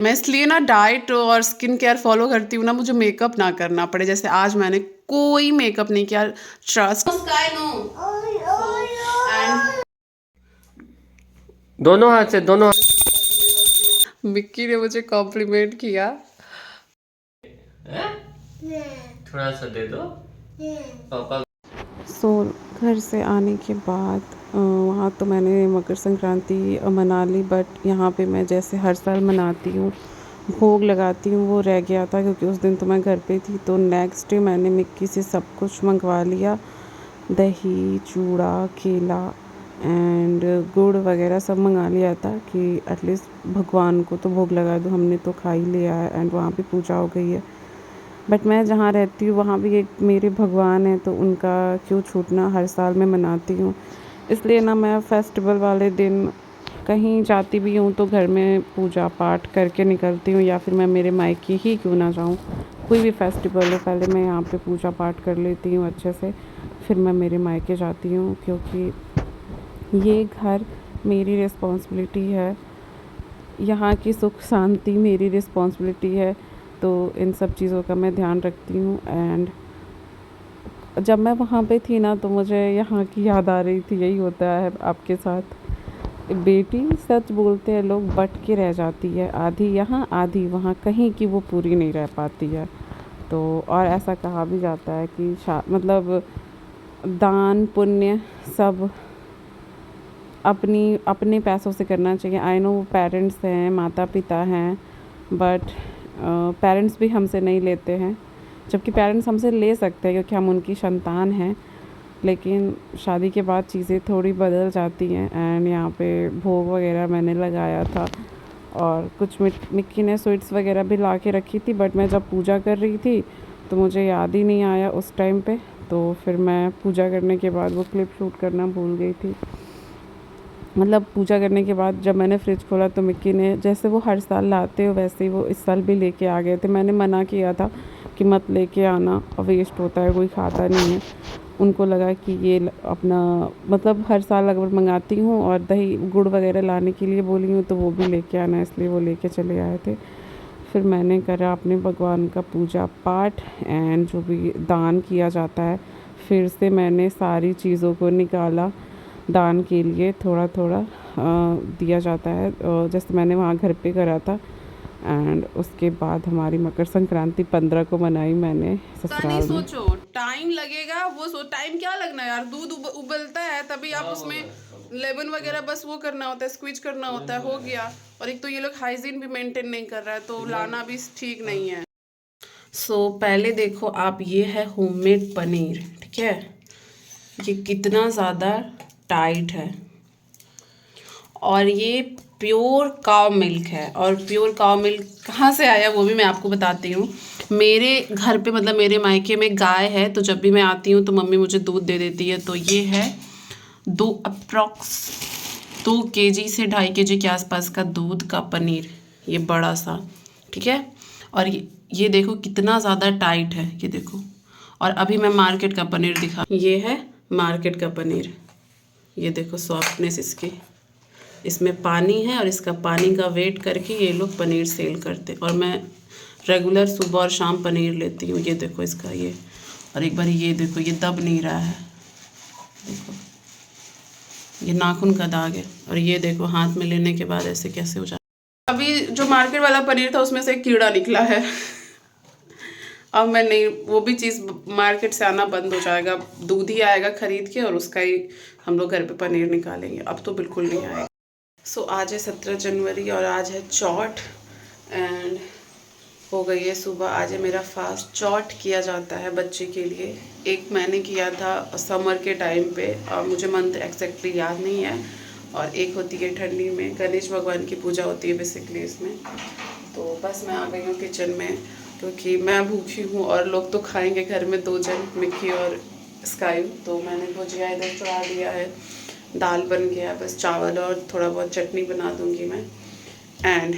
मैं इसलिए ना डाइट और स्किन केयर फॉलो करती हूँ ना, मुझे मेकअप ना करना पड़े। जैसे आज मैंने कोई मेकअप नहीं किया, ट्रस्ट। दोनों हाथ से, दोनों मिक्की ने मुझे कॉम्प्लीमेंट किया। थोड़ा सा दे दो पापा। सो घर से आने के बाद वहाँ तो मैंने मकर संक्रांति मना ली, बट यहाँ पे मैं जैसे हर साल मनाती हूँ, भोग लगाती हूँ, वो रह गया था क्योंकि उस दिन तो मैं घर पे थी। तो नेक्स्ट डे मैंने मिक्की से सब कुछ मंगवा लिया, दही, चूड़ा, केला एंड गुड़ वगैरह सब मंगा लिया था कि एटलीस्ट भगवान को तो भोग लगा दो। हमने तो खा ही लिया है एंड वहाँ पे पूजा हो गई है। बट मैं जहाँ रहती हूँ वहाँ भी एक मेरे भगवान हैं, तो उनका क्यों छूटना, हर साल मैं मनाती हूँ। इसलिए ना मैं फेस्टिवल वाले दिन कहीं जाती भी हूँ तो घर में पूजा पाठ करके निकलती हूँ, या फिर मैं मेरे मायके ही क्यों ना जाऊँ, कोई भी फेस्टिवल हो पहले मैं यहाँ पे पूजा पाठ कर लेती हूँ अच्छे से, फिर मैं मेरे मायके जाती हूँ। क्योंकि ये घर मेरी रिस्पॉन्सिबिलिटी है, यहाँ की सुख शांति मेरी रिस्पॉन्सिबिलिटी है, तो इन सब चीज़ों का मैं ध्यान रखती हूँ। एंड जब मैं वहाँ पे थी ना तो मुझे यहाँ की याद आ रही थी। यही होता है आपके साथ, बेटी सच बोलते हैं लोग, बट के रह जाती है, आधी यहाँ आधी वहाँ, कहीं की वो पूरी नहीं रह पाती है। तो और ऐसा कहा भी जाता है कि मतलब दान पुण्य सब अपने पैसों से करना चाहिए। आई नो पेरेंट्स हैं, माता पिता हैं, बट पेरेंट्स भी हमसे नहीं लेते हैं, जबकि पेरेंट्स हमसे ले सकते हैं क्योंकि हम उनकी संतान हैं। लेकिन शादी के बाद चीज़ें थोड़ी बदल जाती हैं। एंड यहाँ पे भोग वगैरह मैंने लगाया था और कुछ मिक्की ने स्वीट्स वगैरह भी ला के रखी थी, बट मैं जब पूजा कर रही थी तो मुझे याद ही नहीं आया उस टाइम पे। तो फिर मैं पूजा करने के बाद वो क्लिप शूट करना भूल गई थी। मतलब पूजा करने के बाद जब मैंने फ्रिज खोला तो मिक्की ने, जैसे वो हर साल लाते हो वैसे ही वो इस साल भी लेके आ गए थे। मैंने मना किया था कि मत लेके आना, वेस्ट होता है, कोई खाता नहीं है। उनको लगा कि ये अपना मतलब हर साल अगर मंगाती हूँ और दही गुड़ वगैरह लाने के लिए बोली हूँ तो वो भी लेके आना, इसलिए वो लेके चले आए थे। फिर मैंने करा अपने भगवान का पूजा पाठ एंड जो भी दान किया जाता है, फिर से मैंने सारी चीज़ों को निकाला दान के लिए, थोड़ा थोड़ा दिया जाता है, जैसे मैंने वहाँ घर पे करा था। एंड उसके बाद हमारी मकर संक्रांति 15 को मनाई मैंने ससुराल में। सोचो टाइम लगेगा, वो टाइम क्या लगना है यार, दूध उबलता है तभी आप उसमें लेमन वगैरह बस वो करना होता है, स्क्वीज करना होता है, हो गया। और एक तो ये लोग हाइजीन भी मेंटेन नहीं कर रहा है तो लाना भी ठीक नहीं है। सो पहले देखो आप, ये है होममेड पनीर, ठीक है, ये कितना ज़्यादा टाइट है, और ये प्योर काव मिल्क है। और प्योर काव मिल्क कहाँ से आया वो भी मैं आपको बताती हूँ। मेरे घर पे मतलब मेरे मायके में गाय है, तो जब भी मैं आती हूँ तो मम्मी मुझे दूध दे देती है। तो ये है अप्रॉक्स 2 kg से 2.5 kg के आसपास का दूध का पनीर, ये बड़ा सा, ठीक है। और ये देखो कितना ज़्यादा टाइट है, ये देखो। और अभी मैं मार्केट का पनीर दिखा, ये है मार्केट का पनीर, ये देखो सॉफ्टनेस इसकी, इसमें पानी है और इसका पानी का वेट करके ये लोग पनीर सेल करते। और मैं रेगुलर सुबह और शाम पनीर लेती हूँ। ये देखो इसका ये, और एक बार ये देखो, ये दब नहीं रहा है, देखो ये नाखून का दाग है। और ये देखो हाथ में लेने के बाद ऐसे कैसे हो जाता है। अभी जो मार्केट वाला पनीर था उसमें से एक कीड़ा निकला है। अब मैं नहीं, वो भी चीज़ मार्केट से आना बंद हो जाएगा, दूध ही आएगा खरीद के और उसका ही हम लोग घर पे पनीर निकालेंगे। अब तो बिल्कुल नहीं आएगा। सो आज है 17 जनवरी और आज है चौथ एंड हो गई है सुबह। आज है मेरा फास्ट। चौथ किया जाता है बच्चे के लिए, एक मैंने किया था समर के टाइम पे और मुझे मंथ एग्जैक्टली याद नहीं है, और एक होती है ठंडी में, गणेश भगवान की पूजा होती है बेसिकली इसमें। तो बस मैं आ गई हूँ किचन में क्योंकि मैं भूखी हूँ और लोग तो खाएंगे घर में 2 जन, मिक्की और स्काई। तो मैंने भुजिया इधर चढ़ा दिया है, दाल बन गया, बस चावल और थोड़ा बहुत चटनी बना दूंगी मैं। एंड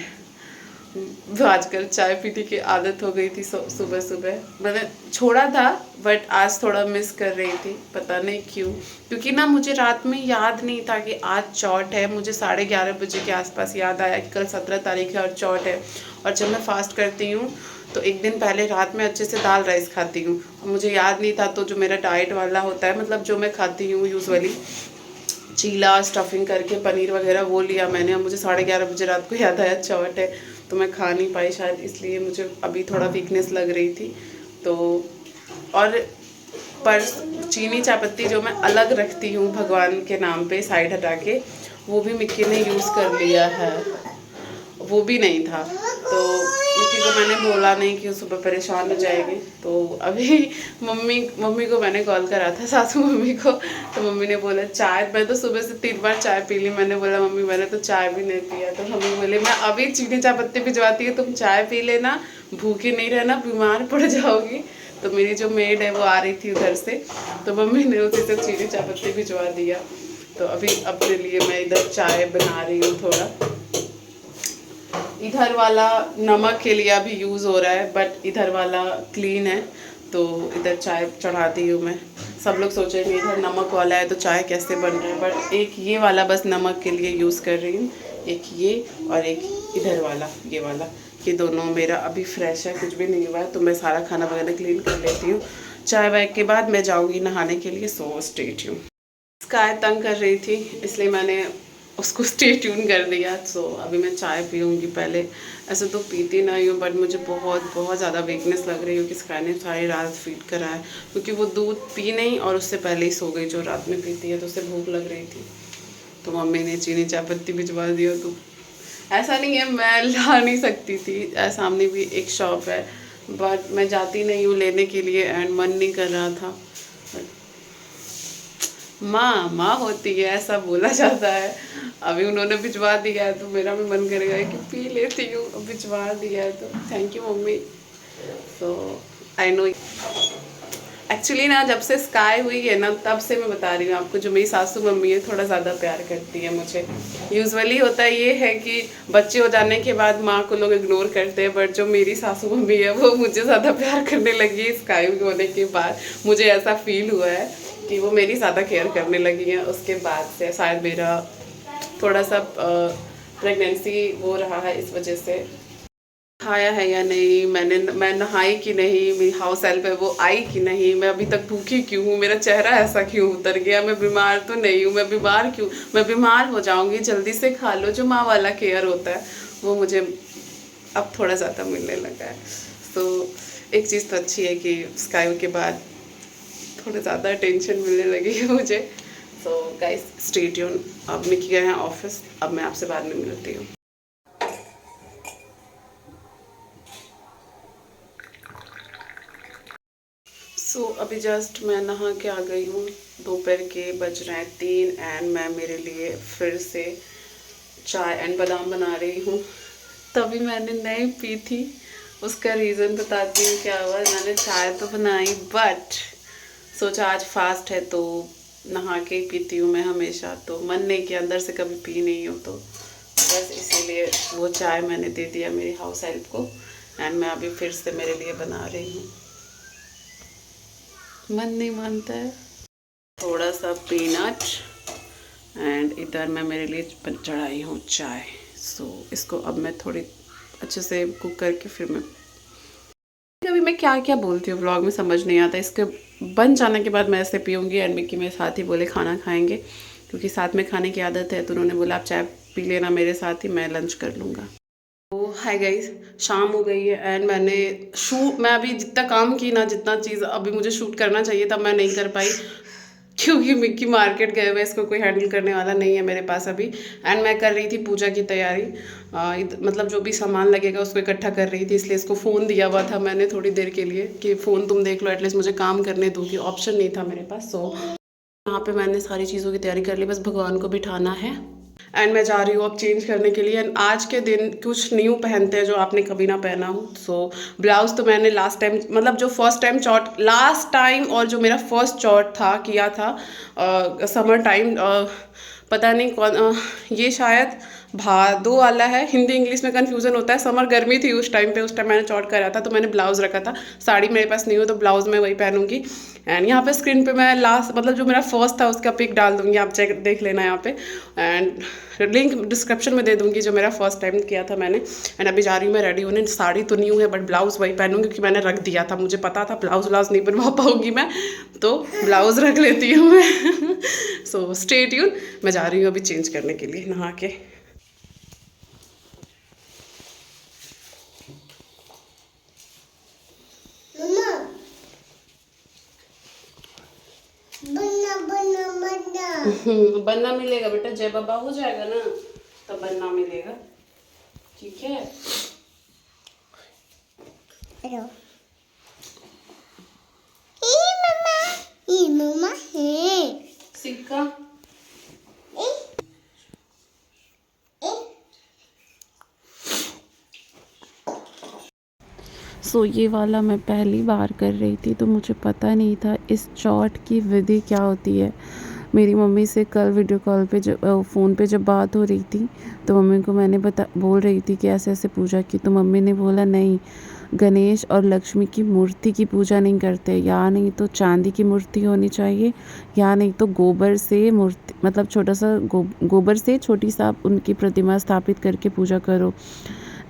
आजकल चाय पीने की आदत हो गई थी, सुबह सुबह मैंने छोड़ा था बट आज थोड़ा मिस कर रही थी, पता नहीं क्यों। क्योंकि ना मुझे रात में याद नहीं था कि आज चौथ है, मुझे 11:30 बजे के आसपास याद आया कि कल 17 तारीख है और चौथ है। और जब मैं फास्ट करती हूँ तो एक दिन पहले रात में अच्छे से दाल राइस खाती हूँ। मुझे याद नहीं था, तो जो मेरा डाइट वाला होता है, मतलब जो मैं खाती हूँ यूजुअली चीला स्टफिंग करके पनीर वगैरह, वो लिया मैंने। अब मुझे 11:30 बजे रात को याद आया चौट है, तो मैं खा नहीं पाई शायद, इसलिए मुझे अभी थोड़ा वीकनेस लग रही थी। तो और पर चीनी चायपत्ती जो मैं अलग रखती हूँ भगवान के नाम पे साइड हटा के, वो भी मिक्की ने यूज़ कर लिया है, वो भी नहीं था। तो मिक्की को मैंने बोला नहीं कि सुबह परेशान हो जाएगी। तो अभी मम्मी को मैंने कॉल करा था, सासू मम्मी को, तो मम्मी ने बोला चाय, मैं तो सुबह से 3 बार चाय पी ली। मैंने बोला मम्मी मैंने तो चाय भी नहीं पिया। तो मम्मी बोले मैं अभी चीनी चायपत्ती भिजवाती हूँ, तुम चाय पी लेना, भूखी नहीं रहना, बीमार पड़ जाओगी। तो मेरी जो मेड है वो आ रही थी उधर से, तो मम्मी ने उसी से चीनी चायपत्ती भिजवा दिया। तो अभी अपने लिए मैं इधर चाय बना रही हूँ थोड़ा। इधर वाला नमक के लिए अभी यूज़ हो रहा है, बट इधर वाला क्लीन है, तो इधर चाय चढ़ा दी हूँ मैं। सब लोग सोचेंगे इधर नमक वाला है तो चाय कैसे बन रहा है, बट एक ये वाला बस नमक के लिए यूज़ कर रही हूँ, एक ये और एक इधर वाला, ये वाला, ये दोनों मेरा अभी फ्रेश है, कुछ भी नहीं हुआ है। तो मैं सारा खाना वगैरह क्लीन कर लेती हूँ। चाय वाय के बाद मैं जाऊँगी नहाने के लिए। So stay tune. स्काई तंग कर रही थी, इसलिए मैंने उसको स्टे ट्यून कर दिया। सो अभी मैं चाय पीऊँगी पहले। ऐसे तो पीती नहीं हूँ, बट मुझे बहुत ज़्यादा वीकनेस लग रही है कि स्काई ने सारी रात फीड करा है, क्योंकि वो दूध पी नहीं और उससे पहले ही सो गई, जो रात में पीती है, तो उससे भूख लग रही थी। तो मम्मी ने चीनी चायपत्ती भिजवा दिया। तो ऐसा नहीं है मैं ला नहीं सकती थी, सामने भी एक शॉप है, बट मैं जाती नहीं हूँ लेने के लिए, एंड मन नहीं कर रहा था। माँ होती है ऐसा बोला जाता है। अभी उन्होंने भिजवा दिया है तो मेरा भी मन करेगा कि पी लेती हूँ, भिजवा दिया है तो थैंक यू मम्मी। तो आई नो एक्चुअली ना, जब से स्काई हुई है ना, तब से मैं बता रही हूँ आपको, जो मेरी सासू मम्मी है थोड़ा ज़्यादा प्यार करती है मुझे। यूजुअली होता ये है कि बच्चे हो जाने के बाद माँ को लोग इग्नोर करते हैं, बट जो मेरी सासू मम्मी है वो मुझे ज़्यादा प्यार करने लगी है स्काई होने के बाद। मुझे ऐसा फील हुआ है कि वो मेरी ज़्यादा केयर करने लगी हैं उसके बाद से। शायद मेरा थोड़ा सा प्रेगनेंसी वो रहा है, इस वजह से। खाया है या नहीं, मैं नहाई कि नहीं, मेरी हाउस हेल्प है वो आई कि नहीं, मैं अभी तक भूखी क्यों हूँ, मेरा चेहरा ऐसा क्यों उतर गया, मैं बीमार तो नहीं हूँ, मैं बीमार क्यों, मैं बीमार हो जाऊँगी, जल्दी से खा लो। जो माँ वाला केयर होता है वो मुझे अब थोड़ा ज़्यादा मिलने लगा है। तो एक चीज़ तो अच्छी है कि स्काई के बाद थोड़ा ज़्यादा टेंशन मिलने लगी है मुझे। So guys stay tune. अब मिकी गए हैं ऑफिस, अब मैं आपसे बाद में मिलती हूँ। सो अभी जस्ट मैं नहा के आ गई हूँ। दोपहर के बज रहे हैं 3 एंड मैं मेरे लिए फिर से चाय एंड बादाम बना रही हूँ। तभी मैंने नहीं पी थी, उसका रीज़न बताती हूँ क्या हुआ। मैंने चाय तो बनाई, बट सोचा आज फास्ट है तो नहा के ही पीती हूँ मैं हमेशा, तो मन नहीं किया, अंदर से कभी पी नहीं हो, तो बस इसीलिए वो चाय मैंने दे दिया मेरी हाउस हेल्प को। एंड मैं अभी फिर से मेरे लिए बना रही हूँ। मन नहीं मानता है। थोड़ा सा पीनट एंड इधर मैं मेरे लिए चढ़ाई हूँ चाय। सो इसको अब मैं थोड़ी अच्छे से कुक करके फिर मैं कभी मैं क्या क्या बोलती हूँ व्लॉग में समझ नहीं आता। इसके बन जाने के बाद मैं ऐसे पीऊँगी। एंड मिक्की मेरे साथ ही बोले खाना खाएंगे, क्योंकि साथ में खाने की आदत है, तो उन्होंने बोला आप चाय पी लेना मेरे साथ ही, मैं लंच कर लूँगा। तो हाय गाइस, शाम हो गई है एंड मैं अभी जितना काम की ना, जितना चीज़ अभी मुझे शूट करना चाहिए था मैं नहीं कर पाई, क्योंकि मिक्की मार्केट गए हुए, इसको कोई हैंडल करने वाला नहीं है मेरे पास अभी। एंड मैं कर रही थी पूजा की तैयारी, मतलब जो भी सामान लगेगा उसको इकट्ठा कर रही थी, इसलिए इसको फ़ोन दिया हुआ था मैंने थोड़ी देर के लिए कि फ़ोन तुम देख लो, एटलीस्ट मुझे काम करने दो, कि ऑप्शन नहीं था मेरे पास। सो यहाँ पे मैंने सारी चीज़ों की तैयारी कर ली, बस भगवान को बिठाना है। एंड मैं जा रही हूँ अब चेंज करने के लिए। एंड आज के दिन कुछ न्यू पहनते हैं जो आपने कभी ना पहना हो। सो ब्लाउज़ तो मैंने लास्ट टाइम, मतलब जो first time chaat last time और जो मेरा फर्स्ट चॉट था किया था समर टाइम, पता नहीं कौन ये शायद भादो वाला है, हिंदी इंग्लिश में कन्फ्यूज़न होता है। समर गर्मी थी उस टाइम मैंने चॉट करा था, तो मैंने ब्लाउज़ रखा था। साड़ी मेरे पास नहीं हो तो ब्लाउज़ मैं वही पहनूंगी। एंड यहाँ पे स्क्रीन पे मैं लास्ट मतलब जो मेरा फर्स्ट था उसका पिक डाल दूंगी, आप चेक देख लेना यहाँ पे। एंड लिंक डिस्क्रिप्शन में दे दूंगी जो मेरा फर्स्ट टाइम किया था मैंने। एंड अभी जा रही हूँ मैं रेडी होने। साड़ी तो न्यू है बट ब्लाउज़ वही पहनूंगी क्योंकि मैंने रख दिया था, मुझे पता था ब्लाउज़ नहीं बनवा पाऊंगी मैं, तो ब्लाउज़ रख लेती हूँ मैं। सो स्टे ट्यून, मैं जा रही हूँ अभी चेंज करने के लिए नहा के। बनना मिलेगा बेटा, जय बाबा हो जाएगा ना तब बनना मिलेगा, ठीक है। मम्मा सिक्का सो ये वाला मैं पहली बार कर रही थी तो मुझे पता नहीं था इस चॉट की विधि क्या होती है। मेरी मम्मी से कल वीडियो कॉल पे जब फ़ोन पे जब बात हो रही थी तो मम्मी को मैंने बोल रही थी कि ऐसे ऐसे पूजा की, तो मम्मी ने बोला नहीं, गणेश और लक्ष्मी की मूर्ति की पूजा नहीं करते, या नहीं तो चांदी की मूर्ति होनी चाहिए, या नहीं तो गोबर से मूर्ति मतलब छोटा सा गोबर से छोटी सा उनकी प्रतिमा स्थापित करके पूजा करो।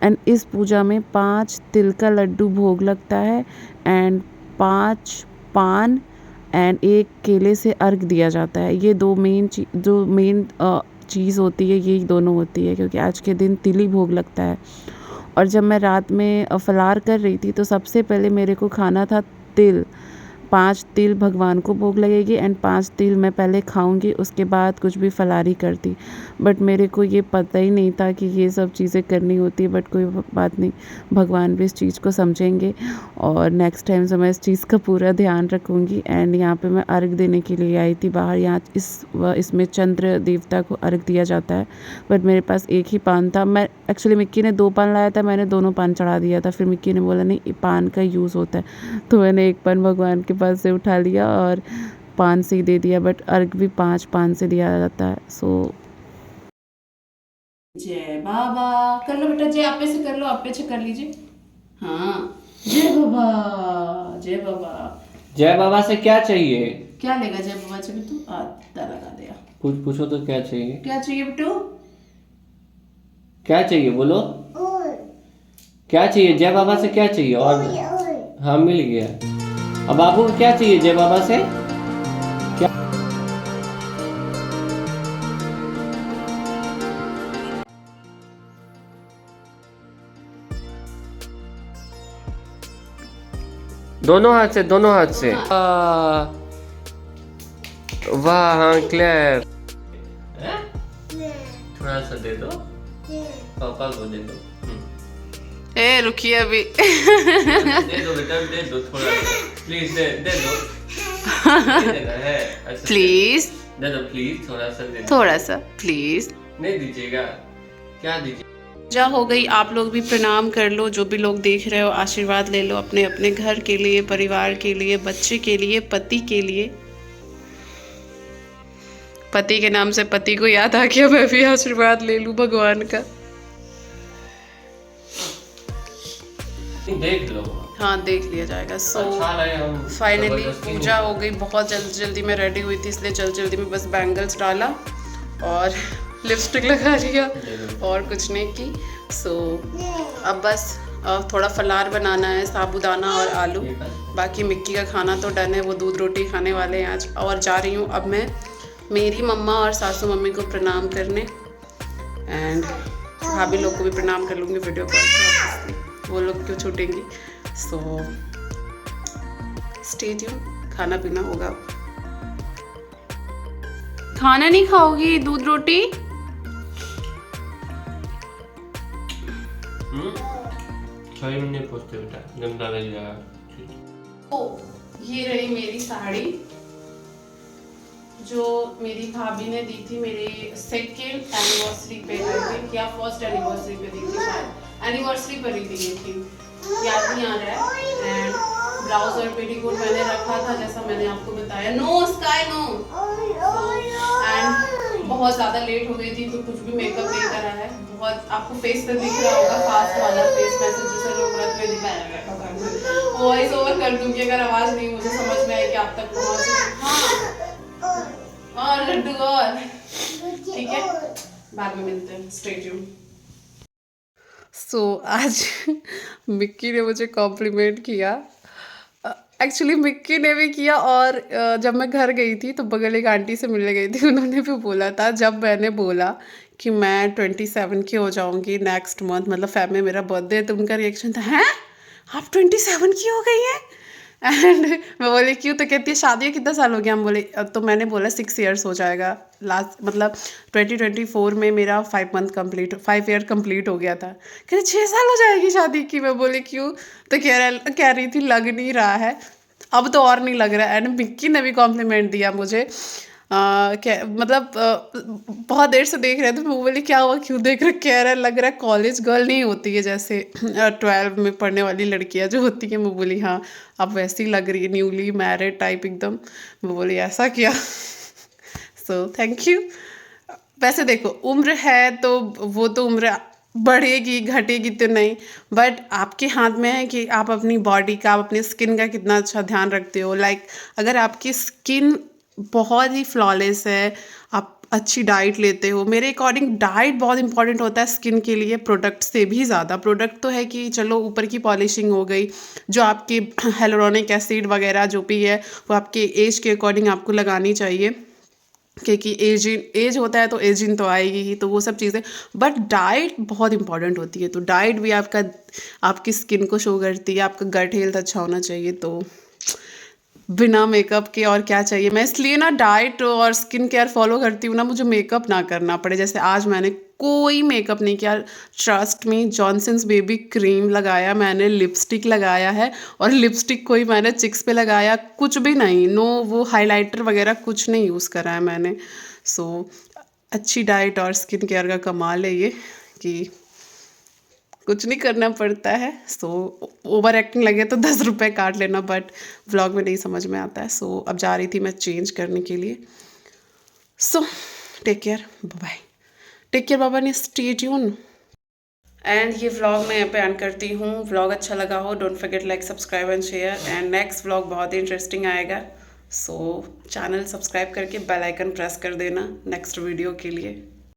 एंड इस पूजा में 5 तिल का लड्डू भोग लगता है एंड 5 पान एंड 1 केले से अर्घ दिया जाता है। ये दो मेन चीज़ होती है, यही दोनों होती है क्योंकि आज के दिन तिल ही भोग लगता है। और जब मैं रात में फलार कर रही थी तो सबसे पहले मेरे को खाना था तिल। 5 तिल भगवान को भोग लगेगी एंड 5 तिल मैं पहले खाऊंगी, उसके बाद कुछ भी फलारी करती। बट मेरे को ये पता ही नहीं था कि ये सब चीज़ें करनी होती है। बट कोई बात नहीं, भगवान भी इस चीज़ को समझेंगे और नेक्स्ट टाइम से मैं इस चीज़ का पूरा ध्यान रखूँगी। एंड यहाँ पे मैं अर्घ देने के लिए आई थी बाहर। यहाँ इसमें चंद्र देवता को अर्घ दिया जाता है बट मेरे पास एक ही पान था। मैं एक्चुअली मिक्की ने 2 पान लाया था, मैंने दोनों पान चढ़ा दिया था। फिर मिक्की ने बोला नहीं, पान का यूज़ होता है, तो मैंने एक पान भगवान के पास से उठा लिया और पान से ही दे दिया। बट अर्घ भी 5 पान से दिया जाता है। सो जय बाबा कर लो बेटा, जय आपे से कर लो, आपे से कर लीजिए। हाँ जय बाबा, जय बाबा। जय बाबा से क्या चाहिए? क्या लेगा जय बाबा से बेटू? आधा लगा दिया। पूछो तो क्या चाहिए? क्या चाहिए बेटू? क्या चाहिए बोलो? क्या चाहिए जय बाबा से? क्या चाहिए? और हाँ मिल गया। अब बाबू को क्या चाहिए जय बाबा से? क्या? दोनों हाथ से, दोनों हाथ से। वाह हाँ क्लियर। थोड़ा सा दे दो, पापा को दे दो। ए रुकिए अभी। दे दो बेटा, दे दो थोड़ा सा प्लीज, दे दो। है अच्छा प्लीज दे दो, प्लीज थोड़ा सा दे दो, थोड़ा सा प्लीज। नहीं दीजिएगा? क्या दीजिए? पूजा हो गई, आप लोग भी प्रणाम कर लो। जो भी लोग देख रहे हो आशीर्वाद ले लो अपने अपने घर के लिए, परिवार के लिए, बच्चे के लिए, पति के लिए। पति के नाम से पति को याद आ गया, मैं भी आशीर्वाद ले लूं भगवान का। देख लो। हाँ देख लिया जाएगा। सो अच्छा फाइनली पूजा हो गई। बहुत जल्दी में रेडी हुई थी इसलिए जल्दी में बस बैंगल्स डाला और लिपस्टिक लगा लिया और कुछ नहीं की। सो अब बस थोड़ा फलार बनाना है, साबूदाना और आलू। बाकी मिक्की का खाना तो डन है, वो दूध रोटी खाने वाले हैं आज। और जा रही हूँ अब मैं मेरी मम्मा और सासू मम्मी को प्रणाम करने एंड भाभी लोग को भी प्रणाम कर लूँगी वीडियो कॉल पर, वो लोग क्यों छूटेंगी। सो स्टे ट्यून, खाना पीना होगा। खाना नहीं खाओगी? दूध रोटी? तो ये रही मेरी साड़ी जो मेरी भाभी ने दी थी मेरे 2nd एनिवर्सरी पे, आई थिंक, या 1st एनिवर्सरी पे दी थी, शायद एनिवर्सरी पर ही दी थी, याद नहीं आ रहा है। एंड ब्लाउज और पेटीकोट मैंने रखा था जैसा मैंने आपको बताया। No sky no. एंड बहुत ज़्यादा लेट हो गई थी तो कुछ भी मेकअप नहीं करा है। बहुत आपको फेस पे दिख रहा होगा फास्ट वाला फेस मैसेज जिसे लोग व्रत में दिखाया। वॉइस ओवर कर दूंगी अगर आवाज़ नहीं मुझे समझ में आए कि आप तक पहुँच। हाँ और लड्डू और ठीक है, बाद में मिलते हैं, स्टे ट्यून। आज मिक्की ने मुझे कॉम्प्लीमेंट किया। एक्चुअली मिक्की ने भी किया और जब मैं घर गई थी तो बगल एक आंटी से मिलने गई थी, उन्होंने भी बोला था जब मैंने बोला कि मैं 27 की हो जाऊंगी नेक्स्ट मंथ, मतलब फेब में मेरा बर्थडे है, तो उनका रिएक्शन था, हैं आप 27 की हो गई हैं? एंड मैं बोली क्यों? तो कहती है शादी कितना साल हो गया? हम बोले तो मैंने बोला 6 ईयर्स हो जाएगा लास्ट, मतलब 2024 में मेरा 5 ईयर कंप्लीट हो गया था। कहते 6 साल हो जाएगी शादी की। मैं बोली क्यों? तो कह रही थी लग नहीं रहा है, अब तो और नहीं लग रहा है। एंड मिक्की ने भी कॉम्प्लीमेंट दिया मुझे, क्या मतलब बहुत देर से देख रहे थे। मैं बोली क्या हुआ, क्यों देख रहे? कह रहा लग रहा है कॉलेज गर्ल नहीं होती है जैसे 12 में पढ़ने वाली लड़कियां जो होती हैं। मैं बोली हाँ अब वैसी लग रही है, न्यूली मैरिड टाइप एकदम। मैं बोली ऐसा क्या? So thank you. वैसे देखो उम्र है तो वो तो उम्र बढ़ेगी घटेगी तो नहीं, बट आपके हाथ में है कि आप अपनी बॉडी का, आप अपनी स्किन का कितना अच्छा ध्यान रखते हो। लाइक अगर आपकी स्किन बहुत ही फ्लॉलेस है, आप अच्छी डाइट लेते हो, मेरे अकॉर्डिंग डाइट बहुत इंपॉर्टेंट होता है स्किन के लिए प्रोडक्ट से भी ज़्यादा। प्रोडक्ट तो है कि चलो ऊपर की पॉलिशिंग हो गई, जो आपकी हेलोरोनिक एसिड वगैरह जो भी है वो आपके एज के अकॉर्डिंग आपको लगानी चाहिए, क्योंकि एज होता है तो एजिंग तो आएगी ही, तो वो सब चीज़ें। बट डाइट बहुत इंपॉर्टेंट होती है, तो डाइट भी आपकी स्किन को शो करती है। आपका गट हेल्थ अच्छा होना चाहिए, तो बिना मेकअप के और क्या चाहिए। मैं इसलिए ना डाइट और स्किन केयर फॉलो करती हूँ ना, मुझे मेकअप ना करना पड़े। जैसे आज मैंने कोई मेकअप नहीं किया, trust me. Johnson's baby cream लगाया मैंने, लिपस्टिक लगाया है, और लिपस्टिक कोई मैंने चिक्स पे लगाया कुछ भी नहीं, नो वो हाइलाइटर वगैरह कुछ नहीं यूज़ करा है मैंने। सो अच्छी डाइट और स्किन केयर का कमाल है ये कि कुछ नहीं करना पड़ता है। सो ओवर एक्टिंग लगे तो 10 रुपये काट लेना, बट व्लॉग में नहीं समझ में आता है। सो अब जा रही थी मैं चेंज करने के लिए। So take care, bye. Take care बाबा ने, स्टे ट्यून। एंड ये व्लॉग मैं यहाँ पे एंड करती हूँ। व्लॉग अच्छा लगा हो don't forget like subscribe and share. And next vlog बहुत ही इंटरेस्टिंग आएगा, सो चैनल सब्सक्राइब करके बेल आइकन प्रेस कर देना नेक्स्ट वीडियो के लिए।